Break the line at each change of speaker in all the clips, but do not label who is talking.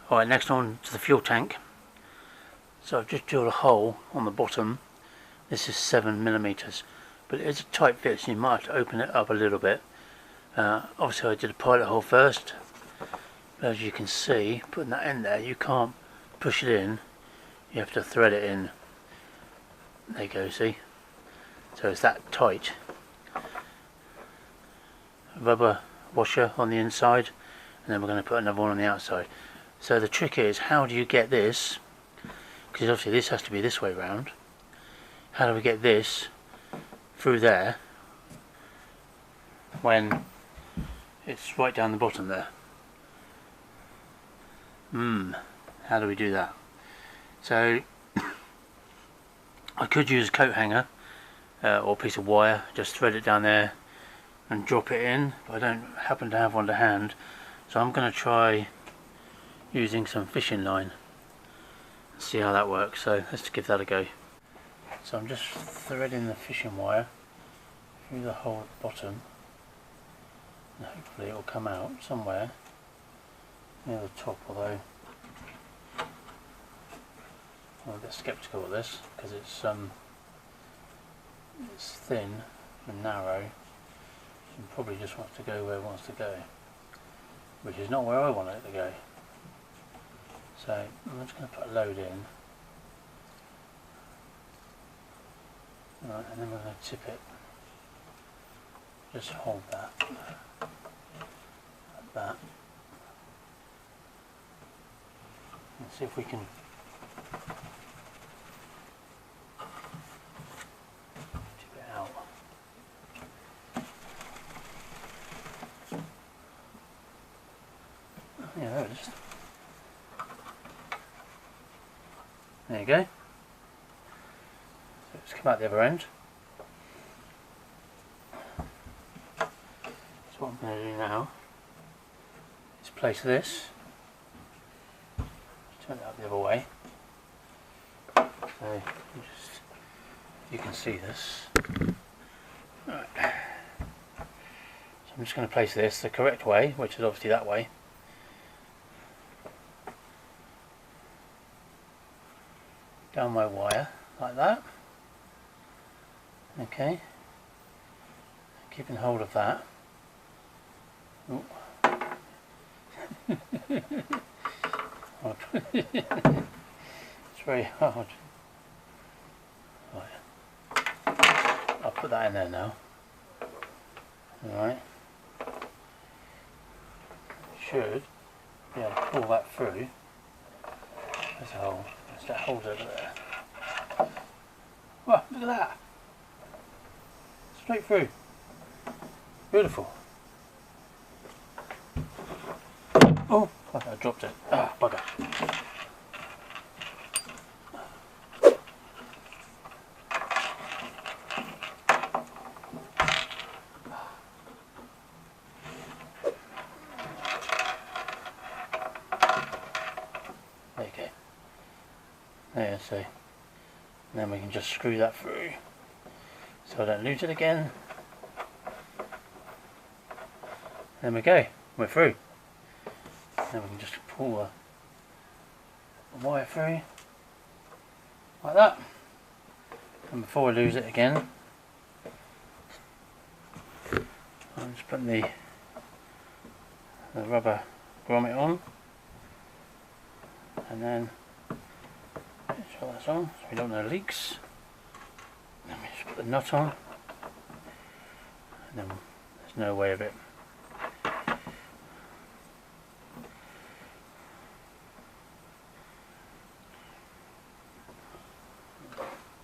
Alright, next on to the fuel tank. So I've just drilled a hole on the bottom. This is 7mm, but it is a tight fit, so you might have to open it up a little bit. Obviously I did a pilot hole first, but as you can see, putting that in there, you can't push it in, you have to thread it in. There you go, see? So it's that tight. Rubber washer on the inside, and then we're going to put another one on the outside. So the trick is, how do you get this, because obviously this has to be this way round, how do we get this through there when it's right down the bottom there? How do we do that? So I could use a coat hanger or a piece of wire, just thread it down there and drop it in, but I don't happen to have one to hand, so I'm going to try using some fishing line and see how that works. So let's give that a go. So I'm just threading the fishing wire through the hole at the bottom, and hopefully it will come out somewhere near the top, although I'm a bit sceptical of this because it's thin and narrow, and probably just wants to go where it wants to go, which is not where I want it to go. So I'm just going to put a load in, right, and then we're going to tip it. Just hold that like that, and see if we can tip it out. Yeah, there it is. There you go. So let's come out the other end. So what I'm going to do now is place this, turn it up the other way, so you can see this. Right. So I'm just going to place this the correct way, which is obviously that way. Down my wire like that. Okay, keeping hold of that. Ooh. It's very hard. Right. I'll put that in there now. Alright. Should be able to pull that through. There's a hole. There's that hole over there. Wow, look at that! Straight through. Beautiful. Oh, I dropped it. Ah, bugger. There you go. There, so then we can just screw that through so I don't lose it again. There we go, we're through. Then we can just pull the wire through like that, and before we lose it again, I'm just putting the rubber grommet on, and then make sure that's on so we don't know leaks. Then we just put the nut on, and then there's no way of it.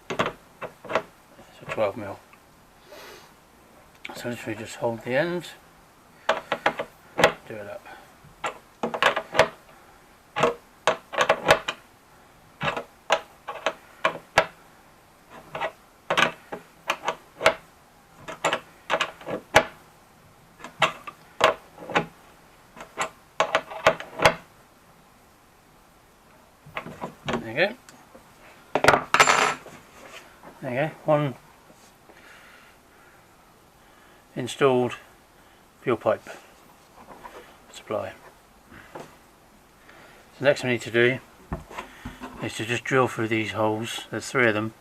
It's a 12mm. So literally just hold the end, do it up. There you go. There you go. One installed fuel pipe supply. The next thing we need to do is to just drill through these holes. There's 3 of them.